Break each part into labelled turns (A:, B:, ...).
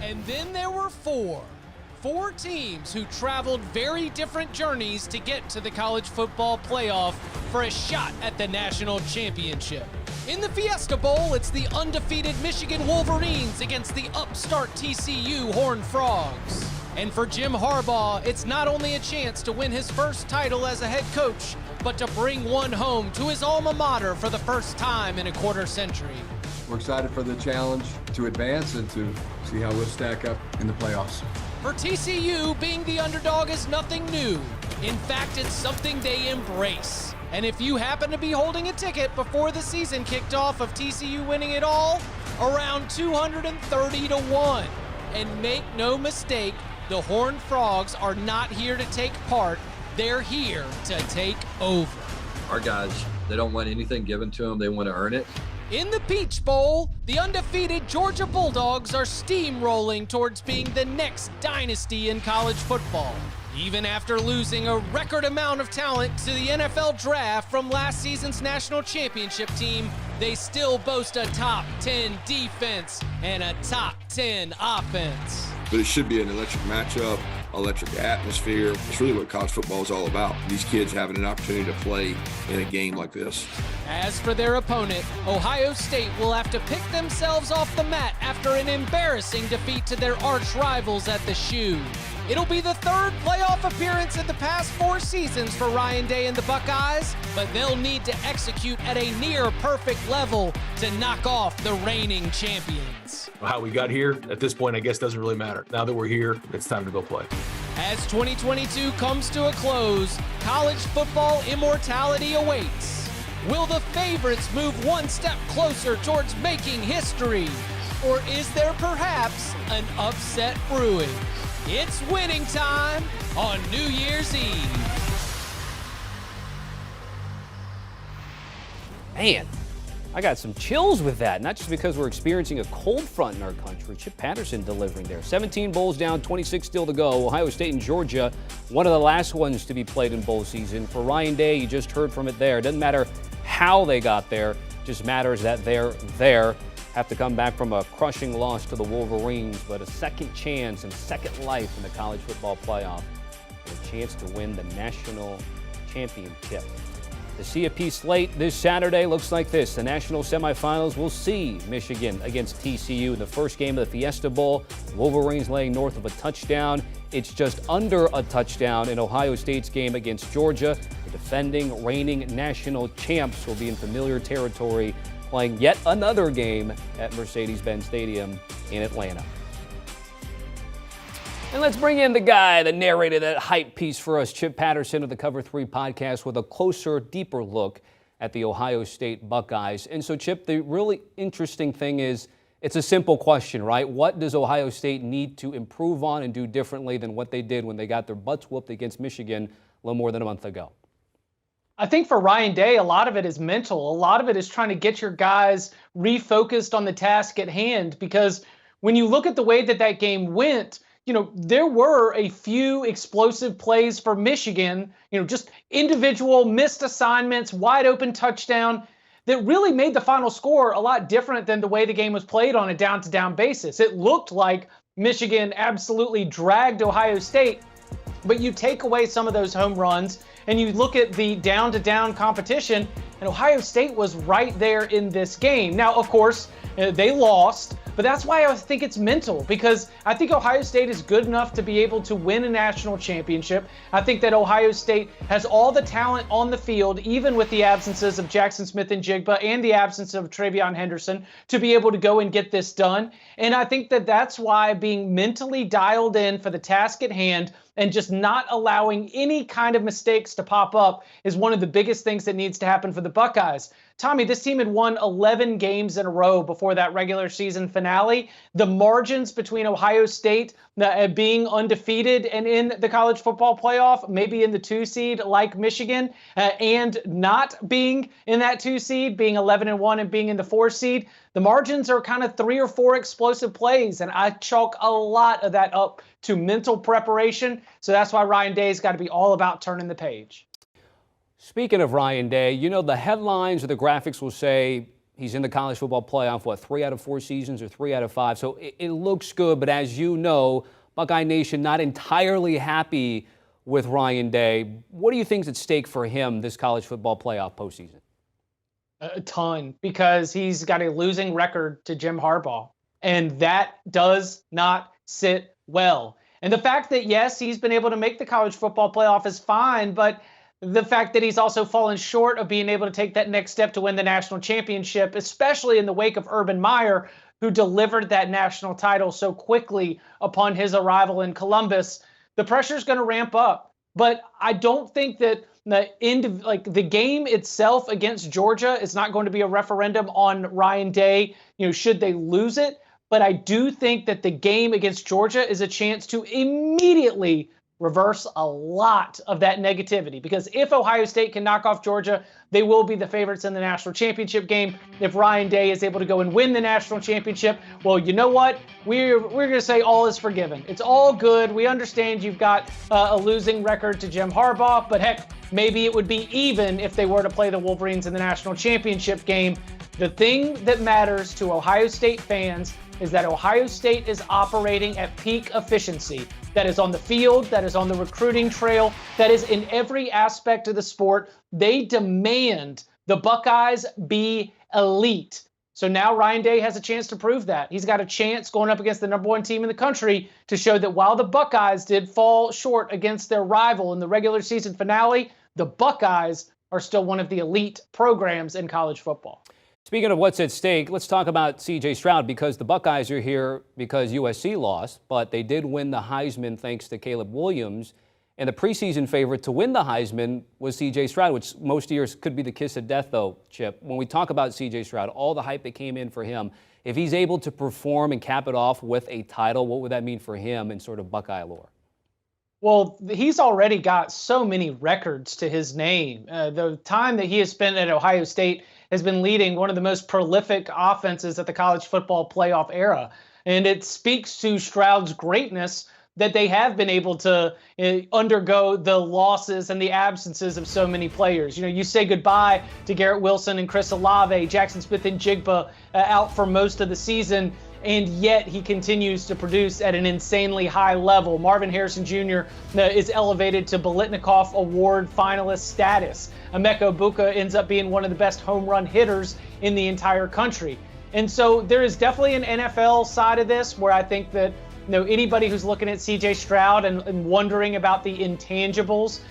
A: And then there were four teams who traveled very different journeys to get to the college football playoff for a shot at the national championship. In the Fiesta Bowl, it's the undefeated Michigan Wolverines against the upstart TCU Horned Frogs. And for Jim Harbaugh, it's not only a chance to win his first title as a head coach, but to bring one home to his alma mater for the first time in a quarter century.
B: We're excited for the challenge to advance and to see how we'll stack up in the playoffs.
A: For TCU, being the underdog is nothing new. In fact, it's something they embrace. And if you happen to be holding a ticket before the season kicked off of TCU winning it all, around 230 to 1. And make no mistake, the Horned Frogs are not here to take part, they're here to take over.
C: Our guys, they don't want anything given to them, they want to earn it.
A: In the Peach Bowl, the undefeated Georgia Bulldogs are steamrolling towards being the next dynasty in college football. Even after losing a record amount of talent to the NFL draft from last season's national championship team, they still boast a top 10 defense and a top 10 offense.
D: But it should be an electric matchup, electric atmosphere. It's really what college football is all about. These kids having an opportunity to play in a game like this.
A: As for their opponent, Ohio State will have to pick themselves off the mat after an embarrassing defeat to their arch rivals at the Shoe. It'll be the third playoff appearance in the past 4 seasons for Ryan Day and the Buckeyes, but they'll need to execute at a near-perfect level to knock off the reigning champions.
E: How we got here, at this point, I guess doesn't really matter. Now that we're here, it's time to go play.
A: As 2022 comes to a close, college football immortality awaits. Will the favorites move one step closer towards making history? Or is there perhaps an upset brewing? It's winning time on New Year's Eve.
F: Man, I got some chills with that, not just because we're experiencing a cold front in our country. Chip Patterson delivering there. 17 bowls down, 26 still to go. Ohio State and Georgia, one of the last ones to be played in bowl season. For Ryan Day, you just heard from it there. It doesn't matter how they got there, it just matters that they're there. Have to come back from a crushing loss to the Wolverines, but a second chance and second life in the college football playoff and a chance to win the national championship. The CFP slate this Saturday looks like this. The national semifinals will see Michigan against TCU in the first game of the Fiesta Bowl. Wolverines laying north of a touchdown. It's just under a touchdown in Ohio State's game against Georgia. The defending, reigning national champs will be in familiar territory, playing yet another game at Mercedes-Benz Stadium in Atlanta. And let's bring in the guy that narrated that hype piece for us, Chip Patterson of the Cover 3 podcast, with a closer, deeper look at the Ohio State Buckeyes. And so, Chip, the really interesting thing is, it's a simple question, right? What does Ohio State need to improve on and do differently than what they did when they got their butts whooped against Michigan a little more than a month ago?
G: I think for Ryan Day, a lot of it is mental. A lot of it is trying to get your guys refocused on the task at hand, because when you look at the way that game went, there were a few explosive plays for Michigan, just individual missed assignments, wide open touchdown that really made the final score a lot different than the way the game was played on a down-to-down basis. It looked like Michigan absolutely dragged Ohio State, but you take away some of those home runs and you look at the down-to-down competition, and Ohio State was right there in this game. Now, of course, they lost, but that's why I think it's mental, because I think Ohio State is good enough to be able to win a national championship. I think that Ohio State has all the talent on the field, even with the absences of Jackson Smith and Jigba and the absence of Travion Henderson, to be able to go and get this done. And I think that that's why being mentally dialed in for the task at hand and just not allowing any kind of mistakes to pop up is one of the biggest things that needs to happen for the Buckeyes. Tommy, this team had won 11 games in a row before that regular season finale. The margins between Ohio State being undefeated and in the college football playoff, maybe in the 2 seed like Michigan, and not being in that 2 seed, being 11-1 and being in the 4 seed, the margins are kind of 3 or 4 explosive plays, and I chalk a lot of that up to mental preparation. So that's why Ryan Day's got to be all about turning the page.
F: Speaking of Ryan Day, the headlines or the graphics will say He's in the college football playoff, 3 out of 4 seasons or 3 out of 5. So it looks good, but as you know, Buckeye Nation not entirely happy with Ryan Day. What do you think is at stake for him this college football playoff postseason?
G: A ton, because he's got a losing record to Jim Harbaugh, and that does not sit well. And the fact that, yes, he's been able to make the college football playoff is fine, but the fact that he's also fallen short of being able to take that next step to win the national championship, especially in the wake of Urban Meyer, who delivered that national title so quickly upon his arrival in Columbus, the pressure's going to ramp up. But I don't think that the game itself against Georgia is not going to be a referendum on Ryan Day, should they lose it. But I do think that the game against Georgia is a chance to immediately reverse a lot of that negativity, because if Ohio State can knock off Georgia, they will be the favorites in the national championship game. If Ryan Day is able to go and win the national championship, well, you know what? We're going to say all is forgiven. It's all good. We understand you've got a losing record to Jim Harbaugh, but heck, maybe it would be even if they were to play the Wolverines in the national championship game. The thing that matters to Ohio State fans is that Ohio State is operating at peak efficiency. That is on the field, that is on the recruiting trail, that is in every aspect of the sport. They demand the Buckeyes be elite. So now Ryan Day has a chance to prove that. He's got a chance going up against the number 1 team in the country to show that while the Buckeyes did fall short against their rival in the regular season finale, the Buckeyes are still one of the elite programs in college football.
F: Speaking of what's at stake, let's talk about C.J. Stroud, because the Buckeyes are here because USC lost, but they did win the Heisman thanks to Caleb Williams. And the preseason favorite to win the Heisman was C.J. Stroud, which most years could be the kiss of death, though, Chip. When we talk about C.J. Stroud, all the hype that came in for him, if he's able to perform and cap it off with a title, what would that mean for him in sort of Buckeye lore?
G: Well, he's already got so many records to his name. The time that he has spent at Ohio State has been leading one of the most prolific offenses at the college football playoff era. And it speaks to Stroud's greatness that they have been able to undergo the losses and the absences of so many players. You say goodbye to Garrett Wilson and Chris Olave, Jackson Smith and Jigba out for most of the season, and yet he continues to produce at an insanely high level. Marvin Harrison Jr. is elevated to Biletnikoff Award finalist status. Emeka Egbuka ends up being one of the best home run hitters in the entire country. And so there is definitely an NFL side of this where I think that anybody who's looking at C.J. Stroud and wondering about the intangibles,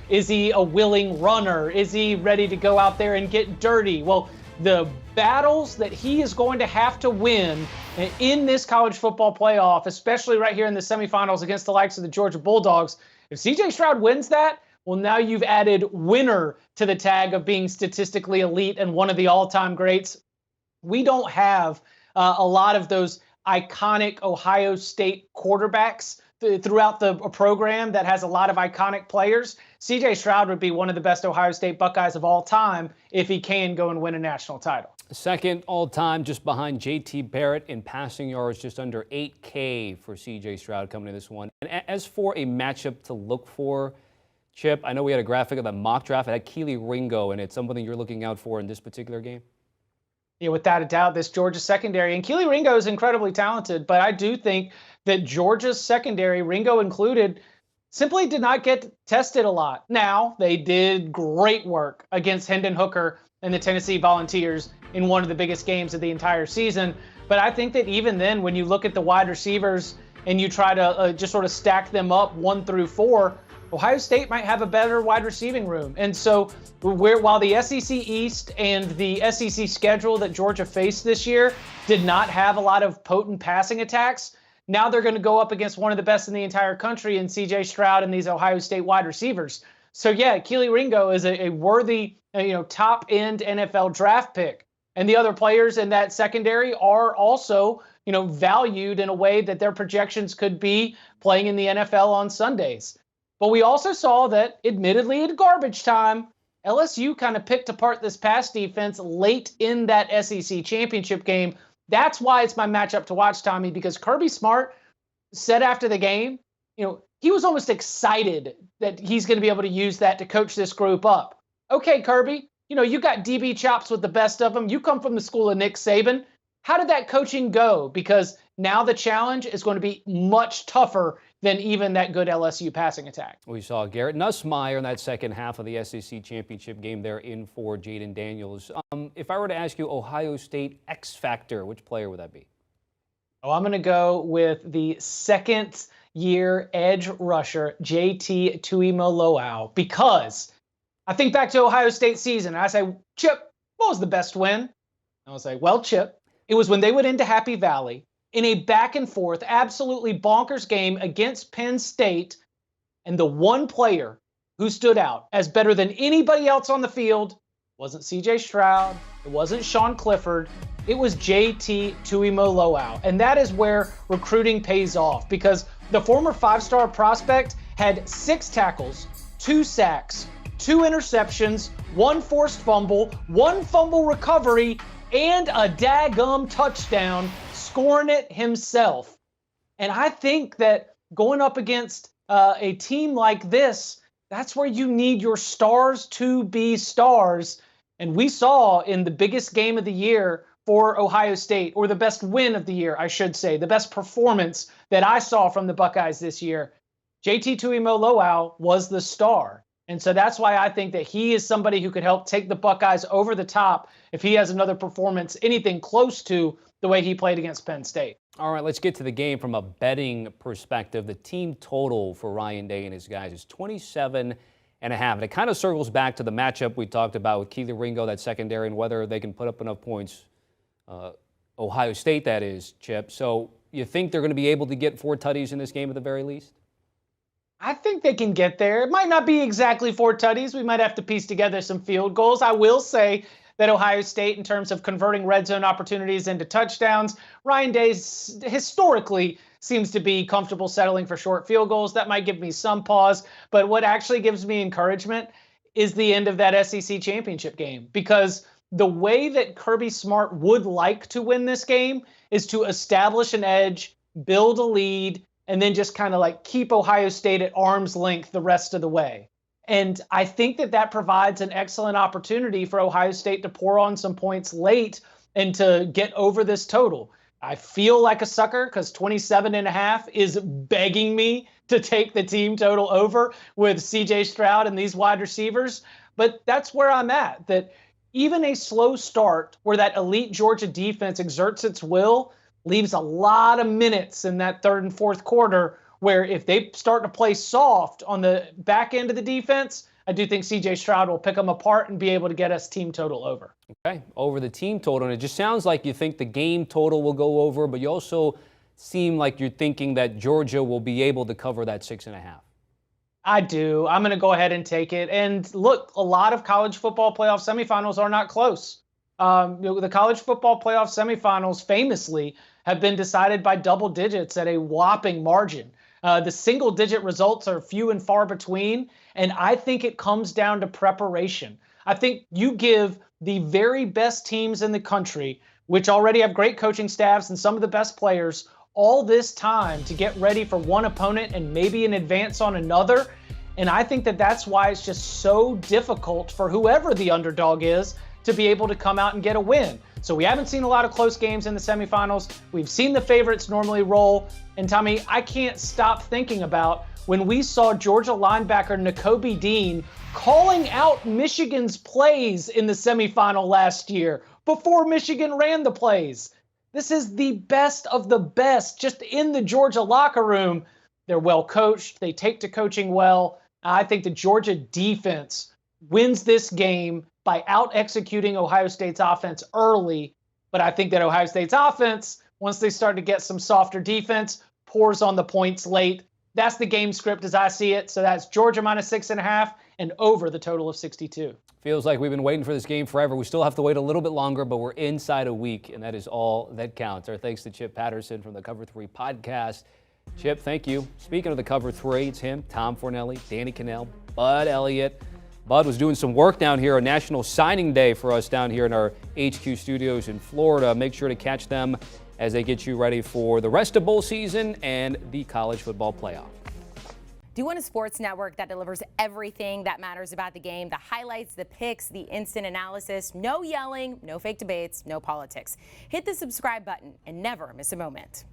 G: is he a willing runner? Is he ready to go out there and get dirty? Well, the battles that he is going to have to win in this college football playoff, especially right here in the semifinals against the likes of the Georgia Bulldogs, if C.J. Stroud wins that, well, now you've added winner to the tag of being statistically elite and one of the all-time greats. We don't have a lot of those iconic Ohio State quarterbacks throughout the program that has a lot of iconic players. C.J. Stroud would be one of the best Ohio State Buckeyes of all time if he can go and win a national title.
F: Second all-time, just behind J.T. Barrett in passing yards, just under 8K for C.J. Stroud coming to this one. And as for a matchup to look for, Chip, I know we had a graphic of the mock draft. It had Kelee Ringo in it. Something you're looking out for in this particular game?
G: Yeah, without a doubt, this Georgia secondary. And Kelee Ringo is incredibly talented, but I do think that Georgia's secondary, Ringo included, simply did not get tested a lot. Now, they did great work against Hendon Hooker and the Tennessee Volunteers in one of the biggest games of the entire season. But I think that even then, when you look at the wide receivers and you try to just sort of stack them up 1 through 4, Ohio State might have a better wide receiving room. And so while the SEC East and the SEC schedule that Georgia faced this year did not have a lot of potent passing attacks, now they're going to go up against one of the best in the entire country in C.J. Stroud and these Ohio State wide receivers. So yeah, Kelee Ringo is a worthy, top-end NFL draft pick. And the other players in that secondary are also, valued in a way that their projections could be playing in the NFL on Sundays. But we also saw that, admittedly in garbage time, LSU kind of picked apart this pass defense late in that SEC championship game. That's why it's my matchup to watch, Tommy, because Kirby Smart said after the game, he was almost excited that he's going to be able to use that to coach this group up. Okay, Kirby, You got DB chops with the best of them. You come from the school of Nick Saban. How did that coaching go? Because now the challenge is going to be much tougher than even that good LSU passing attack.
F: We saw Garrett Nussmeier in that second half of the SEC championship game there in for Jaden Daniels. If I were to ask you Ohio State X factor, which player would that be?
G: Oh, I'm going to go with the second-year edge rusher, JT Tuimoloau, because I think back to Ohio State season, and I say, Chip, what was the best win? And I'll say, well, Chip, it was when they went into Happy Valley in a back-and-forth, absolutely bonkers game against Penn State, and the one player who stood out as better than anybody else on the field wasn't C.J. Stroud, it wasn't Sean Clifford, it was JT Tuimoloau. And that is where recruiting pays off, because the former five-star prospect had 6 tackles, 2 sacks, 2 interceptions, 1 forced fumble, 1 fumble recovery, and a daggum touchdown, scoring it himself. And I think that going up against a team like this, that's where you need your stars to be stars. And we saw in the biggest game of the year for Ohio State, or the best win of the year, I should say, the best performance that I saw from the Buckeyes this year, JT Tuimoloau was the star. And so that's why I think that he is somebody who could help take the Buckeyes over the top if he has another performance, anything close to the way he played against Penn State.
F: All right, let's get to the game from a betting perspective. The team total for Ryan Day and his guys is 27.5. And it kind of circles back to the matchup we talked about with Keely Ringo, that secondary, and whether they can put up enough points. Ohio State, that is, Chip. So you think they're going to be able to get 4 tutties in this game at the very least?
G: I think they can get there. It might not be exactly 4 tutties. We might have to piece together some field goals. I will say that Ohio State, in terms of converting red zone opportunities into touchdowns, Ryan Day historically seems to be comfortable settling for short field goals. That might give me some pause. But what actually gives me encouragement is the end of that SEC championship game, because the way that Kirby Smart would like to win this game is to establish an edge, build a lead, and then just kind of like keep Ohio State at arm's length the rest of the way. And I think that that provides an excellent opportunity for Ohio State to pour on some points late and to get over this total. I feel like a sucker because 27.5 is begging me to take the team total over with C.J. Stroud and these wide receivers. But that's where I'm at, that even a slow start where that elite Georgia defense exerts its will leaves a lot of minutes in that third and fourth quarter where if they start to play soft on the back end of the defense, I do think C.J. Stroud will pick them apart and be able to get us team total over.
F: Okay, over the team total. And it just sounds like you think the game total will go over, but you also seem like you're thinking that Georgia will be able to cover that 6.5.
G: I do. I'm going to go ahead and take it. And look, a lot of college football playoff semifinals are not close. The college football playoff semifinals famously have been decided by double digits at a whopping margin. The single-digit results are few and far between, and I think it comes down to preparation. I think you give the very best teams in the country, which already have great coaching staffs and some of the best players, all this time to get ready for one opponent and maybe an advance on another. And I think that that's why it's just so difficult for whoever the underdog is to be able to come out and get a win. So we haven't seen a lot of close games in the semifinals. We've seen the favorites normally roll. And Tommy, I can't stop thinking about when we saw Georgia linebacker Nakobe Dean calling out Michigan's plays in the semifinal last year before Michigan ran the plays. This is the best of the best just in the Georgia locker room. They're well coached. They take to coaching well. I think the Georgia defense wins this game by out-executing Ohio State's offense early. But I think that Ohio State's offense, once they start to get some softer defense, pours on the points late. That's the game script as I see it. So that's Georgia minus 6.5 and over the total of 62.
F: Feels like we've been waiting for this game forever. We still have to wait a little bit longer, but we're inside a week, and that is all that counts. Our thanks to Chip Patterson from the Cover 3 podcast. Chip, thank you. Speaking of the Cover 3, it's him, Tom Fornelli, Danny Cannell, Bud Elliott. Bud was doing some work down here on National Signing Day for us down here in our HQ studios in Florida. Make sure to catch them as they get you ready for the rest of bowl season and the college football playoff.
H: Do you want a sports network that delivers everything that matters about the game? The highlights, the picks, the instant analysis, no yelling, no fake debates, no politics. Hit the subscribe button and never miss a moment.